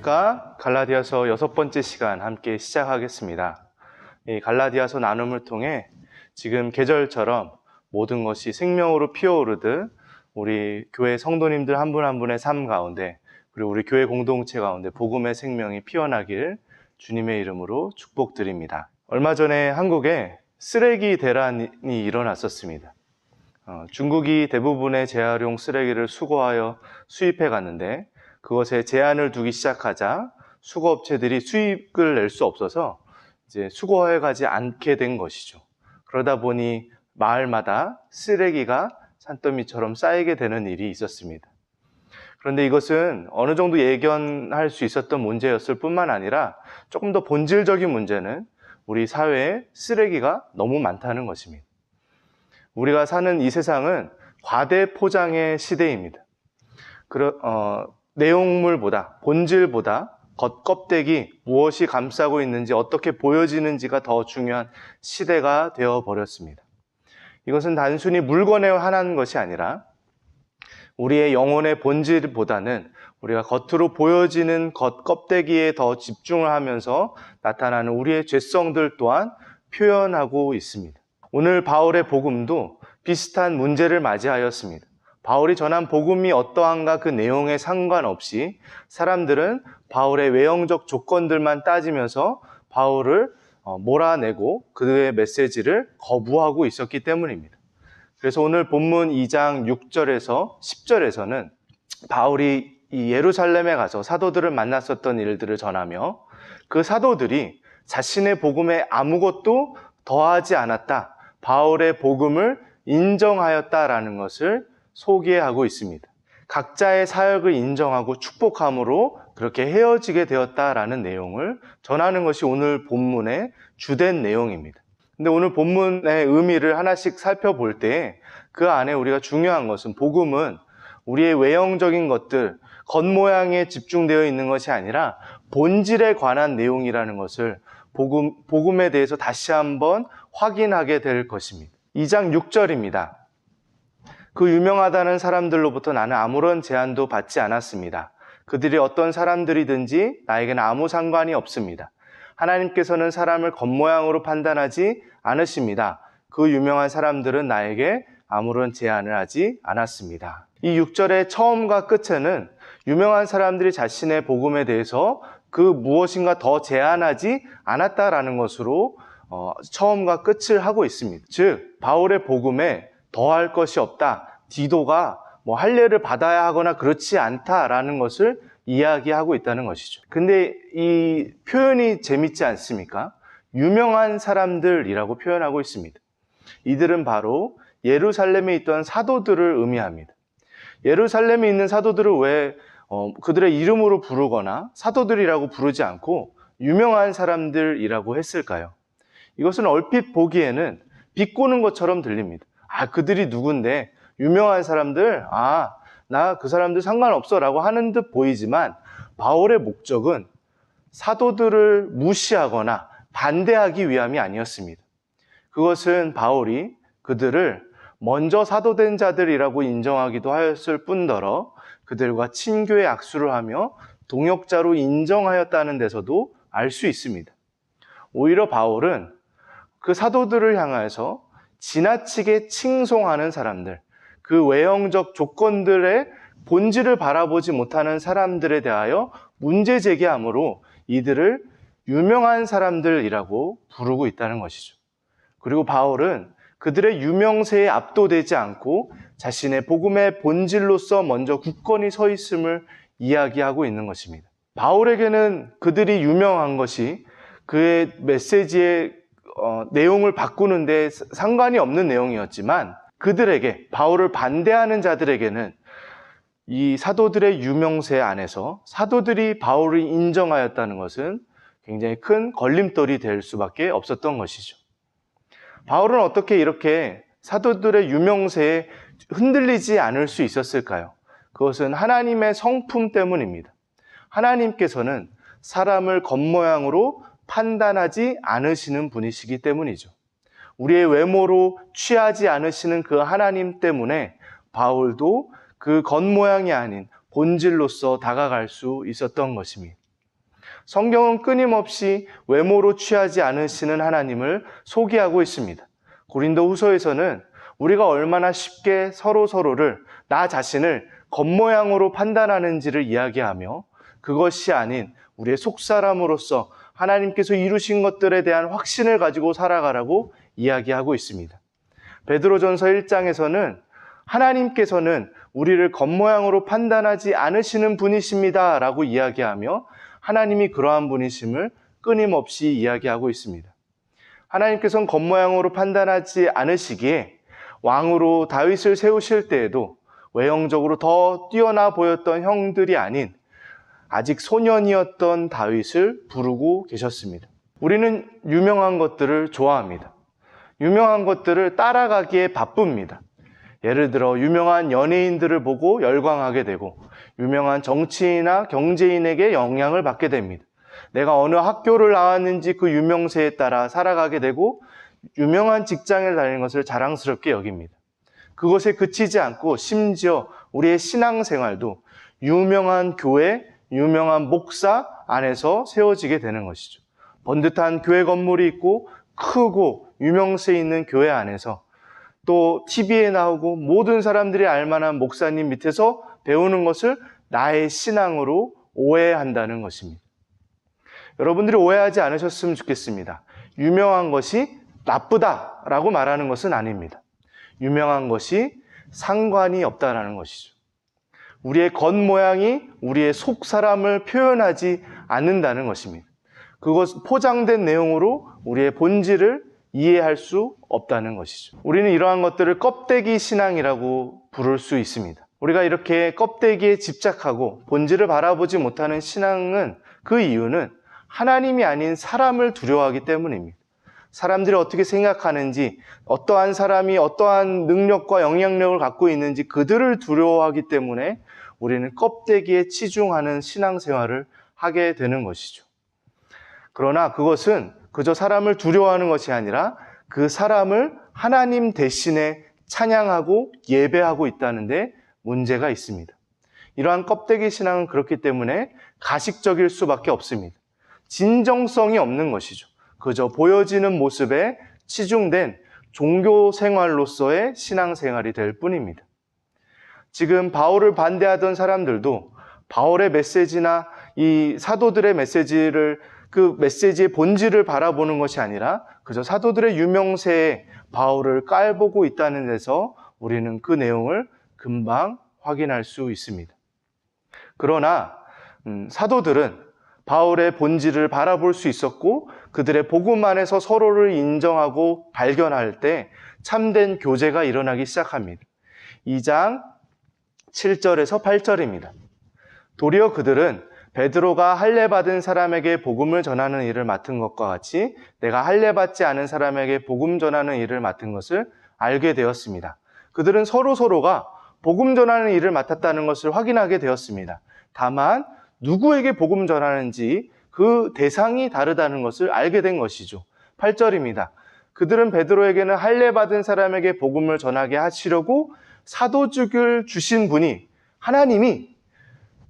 안녕하십니까. 갈라디아서 6번째 시간 함께 시작하겠습니다. 이 갈라디아서 나눔을 통해 지금 계절처럼 모든 것이 생명으로 피어오르듯 우리 교회 성도님들 한 분 한 분의 삶 가운데 그리고 우리 교회 공동체 가운데 복음의 생명이 피어나길 주님의 이름으로 축복드립니다. 얼마 전에 한국에 쓰레기 대란이 일어났었습니다. 중국이 대부분의 재활용 쓰레기를 수거하여 수입해 갔는데 그것에 제한을 두기 시작하자 수거업체들이 수익을 낼 수 없어서 이제 수거해 가지 않게 된 것이죠. 그러다 보니 마을마다 쓰레기가 산더미처럼 쌓이게 되는 일이 있었습니다. 그런데 이것은 어느 정도 예견할 수 있었던 문제였을 뿐만 아니라 조금 더 본질적인 문제는 우리 사회에 쓰레기가 너무 많다는 것입니다. 우리가 사는 이 세상은 과대 포장의 시대입니다. 내용물보다, 본질보다 겉껍데기, 무엇이 감싸고 있는지, 어떻게 보여지는지가 더 중요한 시대가 되어버렸습니다. 이것은 단순히 물건에 한한 것이 아니라 우리의 영혼의 본질보다는 우리가 겉으로 보여지는 겉껍데기에 더 집중을 하면서 나타나는 우리의 죄성들 또한 표현하고 있습니다. 오늘 바울의 복음도 비슷한 문제를 맞이하였습니다. 바울이 전한 복음이 어떠한가 그 내용에 상관없이 사람들은 바울의 외형적 조건들만 따지면서 바울을 몰아내고 그의 메시지를 거부하고 있었기 때문입니다. 그래서 오늘 본문 2장 6절에서 10절에서는 바울이 이 예루살렘에 가서 사도들을 만났었던 일들을 전하며 그 사도들이 자신의 복음에 아무것도 더하지 않았다, 바울의 복음을 인정하였다라는 것을 소개하고 있습니다. 각자의 사역을 인정하고 축복함으로 그렇게 헤어지게 되었다라는 내용을 전하는 것이 오늘 본문의 주된 내용입니다. 근데 오늘 본문의 의미를 하나씩 살펴볼 때 그 안에 우리가 중요한 것은 복음은 우리의 외형적인 것들, 겉모양에 집중되어 있는 것이 아니라 본질에 관한 내용이라는 것을 복음에 대해서 다시 한번 확인하게 될 것입니다. 2장 6절입니다. 그 유명하다는 사람들로부터 나는 아무런 제한도 받지 않았습니다. 그들이 어떤 사람들이든지 나에게는 아무 상관이 없습니다. 하나님께서는 사람을 겉모양으로 판단하지 않으십니다. 그 유명한 사람들은 나에게 아무런 제한을 하지 않았습니다. 이 6절의 처음과 끝에는 유명한 사람들이 자신의 복음에 대해서 그 무엇인가 더 제한하지 않았다라는 것으로 처음과 끝을 하고 있습니다. 즉 바울의 복음에 더할 것이 없다, 디도가 할례를 받아야 하거나 그렇지 않다라는 것을 이야기하고 있다는 것이죠. 근데 이 표현이 재밌지 않습니까? 유명한 사람들이라고 표현하고 있습니다. 이들은 바로 예루살렘에 있던 사도들을 의미합니다. 예루살렘에 있는 사도들을 왜 그들의 이름으로 부르거나 사도들이라고 부르지 않고 유명한 사람들이라고 했을까요? 이것은 얼핏 보기에는 비꼬는 것처럼 들립니다. 그들이 누군데 유명한 사람들, 나 그 사람들 상관없어 라고 하는 듯 보이지만 바울의 목적은 사도들을 무시하거나 반대하기 위함이 아니었습니다. 그것은 바울이 그들을 먼저 사도된 자들이라고 인정하기도 하였을 뿐더러 그들과 친교의 악수를 하며 동역자로 인정하였다는 데서도 알 수 있습니다. 오히려 바울은 그 사도들을 향해서 지나치게 칭송하는 사람들, 그 외형적 조건들의 본질을 바라보지 못하는 사람들에 대하여 문제 제기함으로 이들을 유명한 사람들이라고 부르고 있다는 것이죠. 그리고 바울은 그들의 유명세에 압도되지 않고 자신의 복음의 본질로서 먼저 굳건히 서 있음을 이야기하고 있는 것입니다. 바울에게는 그들이 유명한 것이 그의 메시지의 내용을 바꾸는데 상관이 없는 내용이었지만 그들에게, 바울을 반대하는 자들에게는 이 사도들의 유명세 안에서 사도들이 바울을 인정하였다는 것은 굉장히 큰 걸림돌이 될 수밖에 없었던 것이죠. 바울은 어떻게 이렇게 사도들의 유명세에 흔들리지 않을 수 있었을까요? 그것은 하나님의 성품 때문입니다. 하나님께서는 사람을 겉모양으로 판단하지 않으시는 분이시기 때문이죠. 우리의 외모로 취하지 않으시는 그 하나님 때문에 바울도 그 겉모양이 아닌 본질로서 다가갈 수 있었던 것입니다. 성경은 끊임없이 외모로 취하지 않으시는 하나님을 소개하고 있습니다. 고린도후서에서는 우리가 얼마나 쉽게 서로를 나 자신을 겉모양으로 판단하는지를 이야기하며 그것이 아닌 우리의 속사람으로서 하나님께서 이루신 것들에 대한 확신을 가지고 살아가라고 이야기하고 있습니다. 베드로전서 1장에서는 하나님께서는 우리를 겉모양으로 판단하지 않으시는 분이십니다 라고 이야기하며 하나님이 그러한 분이심을 끊임없이 이야기하고 있습니다. 하나님께서는 겉모양으로 판단하지 않으시기에 왕으로 다윗을 세우실 때에도 외형적으로 더 뛰어나 보였던 형들이 아닌 아직 소년이었던 다윗을 부르고 계셨습니다. 우리는 유명한 것들을 좋아합니다. 유명한 것들을 따라가기에 바쁩니다. 예를 들어 유명한 연예인들을 보고 열광하게 되고 유명한 정치인이나 경제인에게 영향을 받게 됩니다. 내가 어느 학교를 나왔는지 그 유명세에 따라 살아가게 되고 유명한 직장에 다니는 것을 자랑스럽게 여깁니다. 그것에 그치지 않고 심지어 우리의 신앙생활도 유명한 교회, 유명한 목사 안에서 세워지게 되는 것이죠. 번듯한 교회 건물이 있고 크고 유명세 있는 교회 안에서 또 TV에 나오고 모든 사람들이 알만한 목사님 밑에서 배우는 것을 나의 신앙으로 오해한다는 것입니다. 여러분들이 오해하지 않으셨으면 좋겠습니다. 유명한 것이 나쁘다라고 말하는 것은 아닙니다. 유명한 것이 상관이 없다는 것이죠. 우리의 겉모양이 우리의 속사람을 표현하지 않는다는 것입니다. 그것 포장된 내용으로 우리의 본질을 이해할 수 없다는 것이죠. 우리는 이러한 것들을 껍데기 신앙이라고 부를 수 있습니다. 우리가 이렇게 껍데기에 집착하고 본질을 바라보지 못하는 신앙은 그 이유는 하나님이 아닌 사람을 두려워하기 때문입니다. 사람들이 어떻게 생각하는지, 어떠한 사람이 어떠한 능력과 영향력을 갖고 있는지 그들을 두려워하기 때문에 우리는 껍데기에 치중하는 신앙생활을 하게 되는 것이죠. 그러나 그것은 그저 사람을 두려워하는 것이 아니라 그 사람을 하나님 대신에 찬양하고 예배하고 있다는 데 문제가 있습니다. 이러한 껍데기 신앙은 그렇기 때문에 가식적일 수밖에 없습니다. 진정성이 없는 것이죠. 그저 보여지는 모습에 치중된 종교 생활로서의 신앙생활이 될 뿐입니다. 지금 바울을 반대하던 사람들도 바울의 메시지나 이 사도들의 메시지를 그 메시지의 본질을 바라보는 것이 아니라 그저 사도들의 유명세에 바울을 깔보고 있다는 데서 우리는 그 내용을 금방 확인할 수 있습니다. 그러나 사도들은 바울의 본질을 바라볼 수 있었고 그들의 복음 안에서 서로를 인정하고 발견할 때 참된 교제가 일어나기 시작합니다. 2장 7절에서 8절입니다. 도리어 그들은 베드로가 할례받은 사람에게 복음을 전하는 일을 맡은 것과 같이 내가 할례받지 않은 사람에게 복음 전하는 일을 맡은 것을 알게 되었습니다. 그들은 서로가 복음 전하는 일을 맡았다는 것을 확인하게 되었습니다. 다만 누구에게 복음 전하는지 그 대상이 다르다는 것을 알게 된 것이죠. 8절입니다. 그들은 베드로에게는 할례받은 사람에게 복음을 전하게 하시려고 사도직을 주신 분이 하나님이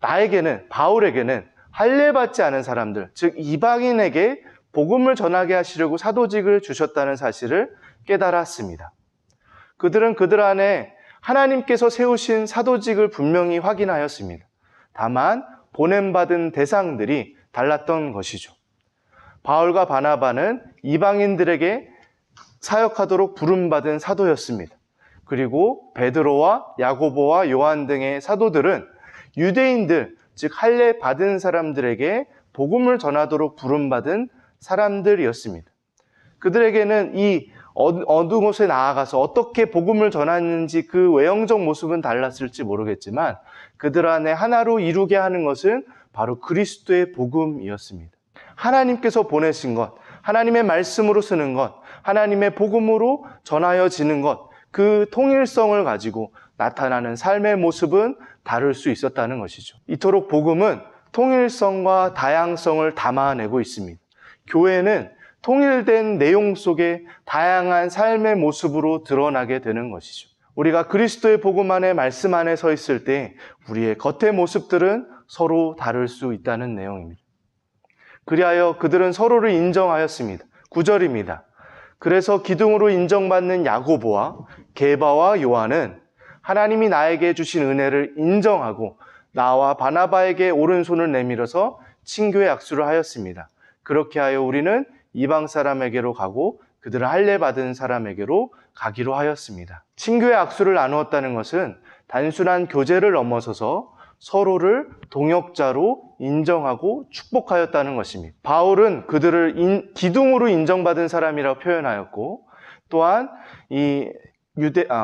나에게는 바울에게는 할례받지 않은 사람들, 즉 이방인에게 복음을 전하게 하시려고 사도직을 주셨다는 사실을 깨달았습니다. 그들은 그들 안에 하나님께서 세우신 사도직을 분명히 확인하였습니다. 다만 보냄받은 대상들이 달랐던 것이죠. 바울과 바나바는 이방인들에게 사역하도록 부름받은 사도였습니다. 그리고 베드로와 야고보와 요한 등의 사도들은 유대인들, 즉 할례 받은 사람들에게 복음을 전하도록 부름받은 사람들이었습니다. 그들에게는 이 어느 곳에 나아가서 어떻게 복음을 전하는지 그 외형적 모습은 달랐을지 모르겠지만 그들 안에 하나로 이루게 하는 것은 바로 그리스도의 복음이었습니다. 하나님께서 보내신 것, 하나님의 말씀으로 쓰는 것, 하나님의 복음으로 전하여지는 것, 그 통일성을 가지고 나타나는 삶의 모습은 다를 수 있었다는 것이죠. 이토록 복음은 통일성과 다양성을 담아내고 있습니다. 교회는 통일된 내용 속에 다양한 삶의 모습으로 드러나게 되는 것이죠. 우리가 그리스도의 복음 안에 말씀 안에 서 있을 때 우리의 겉의 모습들은 서로 다를 수 있다는 내용입니다. 그리하여 그들은 서로를 인정하였습니다. 9절입니다. 그래서 기둥으로 인정받는 야고보와 게바와 요한은 하나님이 나에게 주신 은혜를 인정하고 나와 바나바에게 오른손을 내밀어서 친교의 악수를 하였습니다. 그렇게 하여 우리는 이방 사람에게로 가고 그들을 할례 받은 사람에게로 가기로 하였습니다. 친교의 악수를 나누었다는 것은 단순한 교제를 넘어서서 서로를 동역자로 인정하고 축복하였다는 것입니다. 바울은 그들을 기둥으로 인정받은 사람이라고 표현하였고, 또한 이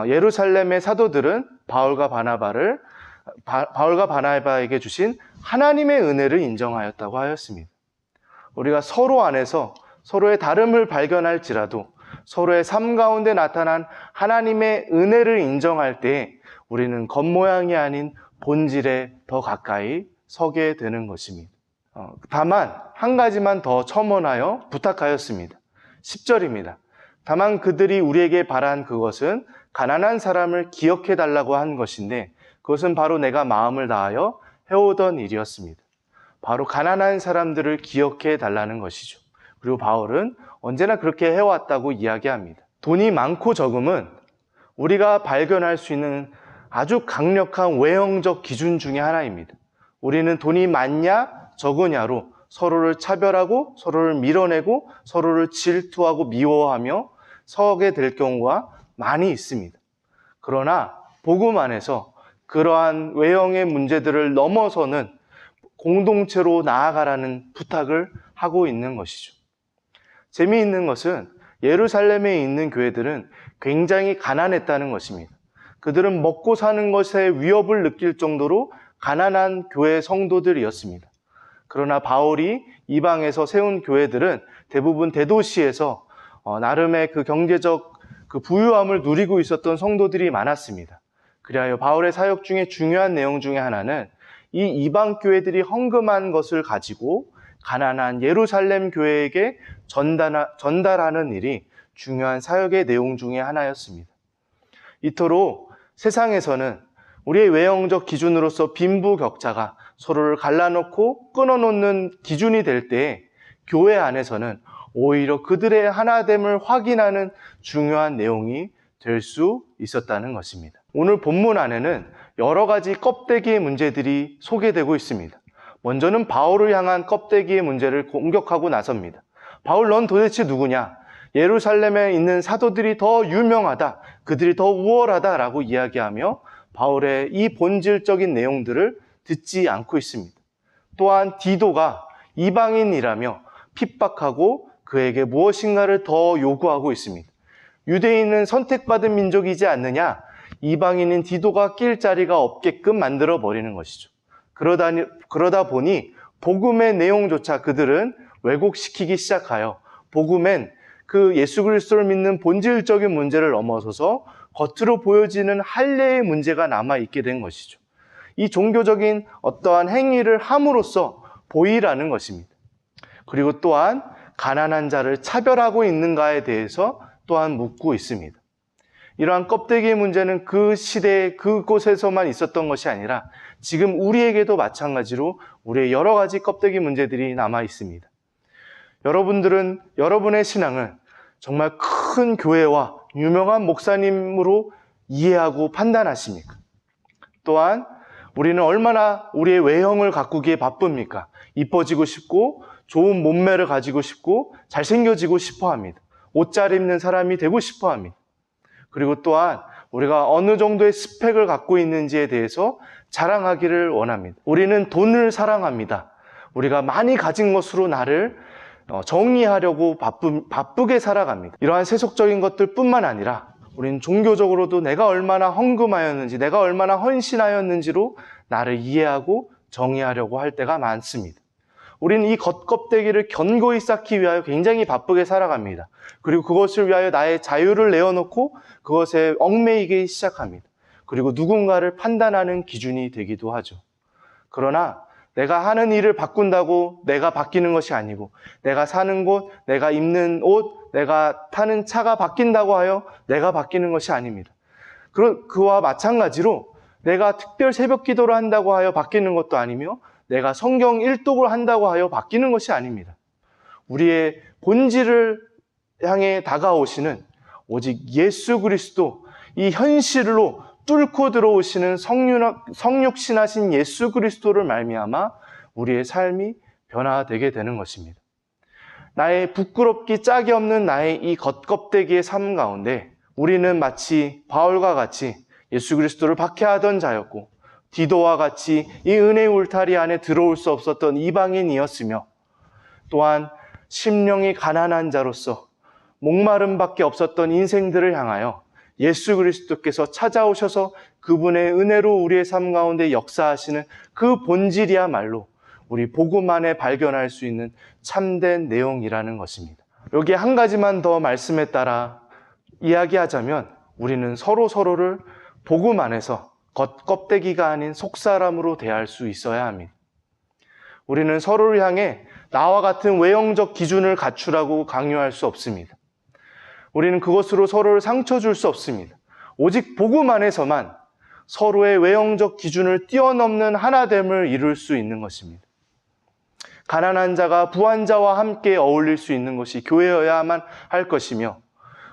예루살렘의 사도들은 바울과 바나바에게 주신 하나님의 은혜를 인정하였다고 하였습니다. 우리가 서로 안에서 서로의 다름을 발견할지라도 서로의 삶 가운데 나타난 하나님의 은혜를 인정할 때 우리는 겉모양이 아닌 본질에 더 가까이 서게 되는 것입니다. 다만 한 가지만 더 첨언하여 부탁하였습니다. 10절입니다. 다만 그들이 우리에게 바란 그것은 가난한 사람을 기억해 달라고 한 것인데 그것은 바로 내가 마음을 다하여 해오던 일이었습니다. 바로 가난한 사람들을 기억해 달라는 것이죠. 그리고 바울은 언제나 그렇게 해왔다고 이야기합니다. 돈이 많고 적음은 우리가 발견할 수 있는 아주 강력한 외형적 기준 중에 하나입니다. 우리는 돈이 많냐 적으냐로 서로를 차별하고 서로를 밀어내고 서로를 질투하고 미워하며 서게 될 경우가 많이 있습니다. 그러나 복음 안에서 그러한 외형의 문제들을 넘어서는 공동체로 나아가라는 부탁을 하고 있는 것이죠. 재미있는 것은 예루살렘에 있는 교회들은 굉장히 가난했다는 것입니다. 그들은 먹고 사는 것에 위협을 느낄 정도로 가난한 교회 성도들이었습니다. 그러나 바울이 이방에서 세운 교회들은 대부분 대도시에서 나름의 그 경제적 그 부유함을 누리고 있었던 성도들이 많았습니다. 그리하여 바울의 사역 중에 중요한 내용 중에 하나는 이 이방 교회들이 헌금한 것을 가지고 가난한 예루살렘 교회에게 전달하는 일이 중요한 사역의 내용 중에 하나였습니다. 이토록 세상에서는 우리의 외형적 기준으로서 빈부격차가 서로를 갈라놓고 끊어놓는 기준이 될 때 교회 안에서는 오히려 그들의 하나됨을 확인하는 중요한 내용이 될 수 있었다는 것입니다. 오늘 본문 안에는 여러 가지 껍데기의 문제들이 소개되고 있습니다. 먼저는 바울을 향한 껍데기의 문제를 공격하고 나섭니다. 바울, 넌 도대체 누구냐? 예루살렘에 있는 사도들이 더 유명하다, 그들이 더 우월하다라고 이야기하며 바울의 이 본질적인 내용들을 듣지 않고 있습니다. 또한 디도가 이방인이라며 핍박하고 그에게 무엇인가를 더 요구하고 있습니다. 유대인은 선택받은 민족이지 않느냐? 이방인인 디도가 낄 자리가 없게끔 만들어버리는 것이죠. 그러다 보니 복음의 내용조차 그들은 왜곡시키기 시작하여 복음엔 그 예수 그리스도를 믿는 본질적인 문제를 넘어서서 겉으로 보여지는 할례의 문제가 남아있게 된 것이죠. 이 종교적인 어떠한 행위를 함으로써 보이라는 것입니다. 그리고 또한 가난한 자를 차별하고 있는가에 대해서 또한 묻고 있습니다. 이러한 껍데기의 문제는 그 시대에 그곳에서만 있었던 것이 아니라 지금 우리에게도 마찬가지로 우리의 여러 가지 껍데기 문제들이 남아 있습니다. 여러분들은 여러분의 신앙을 정말 큰 교회와 유명한 목사님으로 이해하고 판단하십니까? 또한 우리는 얼마나 우리의 외형을 가꾸기에 바쁩니까? 이뻐지고 싶고 좋은 몸매를 가지고 싶고 잘생겨지고 싶어 합니다. 옷 잘 입는 사람이 되고 싶어 합니다. 그리고 또한 우리가 어느 정도의 스펙을 갖고 있는지에 대해서 자랑하기를 원합니다. 우리는 돈을 사랑합니다. 우리가 많이 가진 것으로 나를 정의하려고 바쁘게 살아갑니다. 이러한 세속적인 것들 뿐만 아니라 우리는 종교적으로도 내가 얼마나 헌금하였는지, 내가 얼마나 헌신하였는지로 나를 이해하고 정의하려고 할 때가 많습니다. 우리는 이 겉껍데기를 견고히 쌓기 위하여 굉장히 바쁘게 살아갑니다. 그리고 그것을 위하여 나의 자유를 내어놓고 그것에 얽매이기 시작합니다. 그리고 누군가를 판단하는 기준이 되기도 하죠. 그러나 내가 하는 일을 바꾼다고 내가 바뀌는 것이 아니고, 내가 사는 곳, 내가 입는 옷, 내가 타는 차가 바뀐다고 하여 내가 바뀌는 것이 아닙니다. 그와 마찬가지로 내가 특별 새벽 기도를 한다고 하여 바뀌는 것도 아니며, 내가 성경 일독을 한다고 하여 바뀌는 것이 아닙니다. 우리의 본질을 향해 다가오시는 오직 예수 그리스도, 이 현실로 뚫고 들어오시는 성육신하신 예수 그리스도를 말미암아 우리의 삶이 변화되게 되는 것입니다. 나의 부끄럽기 짝이 없는 나의 이 겉껍데기의 삶 가운데 우리는 마치 바울과 같이 예수 그리스도를 박해하던 자였고, 디도와 같이 이 은혜의 울타리 안에 들어올 수 없었던 이방인이었으며, 또한 심령이 가난한 자로서 목마름밖에 없었던 인생들을 향하여 예수 그리스도께서 찾아오셔서 그분의 은혜로 우리의 삶 가운데 역사하시는 그 본질이야말로 우리 복음 안에 발견할 수 있는 참된 내용이라는 것입니다. 여기 한 가지만 더 말씀에 따라 이야기하자면 우리는 서로를 복음 안에서 겉껍데기가 아닌 속사람으로 대할 수 있어야 합니다. 우리는 서로를 향해 나와 같은 외형적 기준을 갖추라고 강요할 수 없습니다. 우리는 그것으로 서로를 상처 줄 수 없습니다. 오직 복음 안에서만 서로의 외형적 기준을 뛰어넘는 하나됨을 이룰 수 있는 것입니다. 가난한 자가 부한 자와 함께 어울릴 수 있는 것이 교회여야만 할 것이며,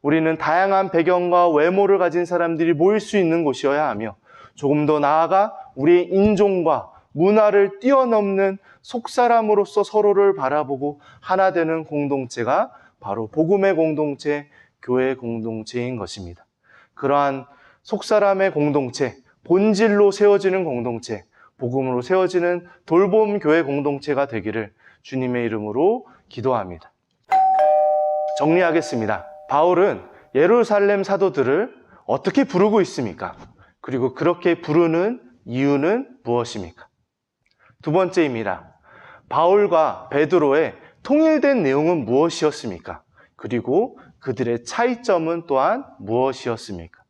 우리는 다양한 배경과 외모를 가진 사람들이 모일 수 있는 곳이어야 하며, 조금 더 나아가 우리의 인종과 문화를 뛰어넘는 속사람으로서 서로를 바라보고 하나 되는 공동체가 바로 복음의 공동체, 교회의 공동체인 것입니다. 그러한 속사람의 공동체, 본질로 세워지는 공동체, 복음으로 세워지는 돌봄 교회 공동체가 되기를 주님의 이름으로 기도합니다. 정리하겠습니다. 바울은 예루살렘 사도들을 어떻게 부르고 있습니까? 그리고 그렇게 부르는 이유는 무엇입니까? 두 번째입니다. 바울과 베드로의 통일된 내용은 무엇이었습니까? 그리고 그들의 차이점은 또한 무엇이었습니까?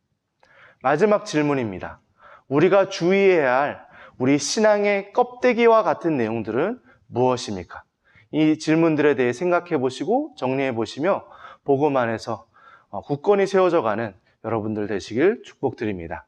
마지막 질문입니다. 우리가 주의해야 할 우리 신앙의 껍데기와 같은 내용들은 무엇입니까? 이 질문들에 대해 생각해 보시고 정리해 보시며 복음 안에서 굳건히 세워져 가는 여러분들 되시길 축복드립니다.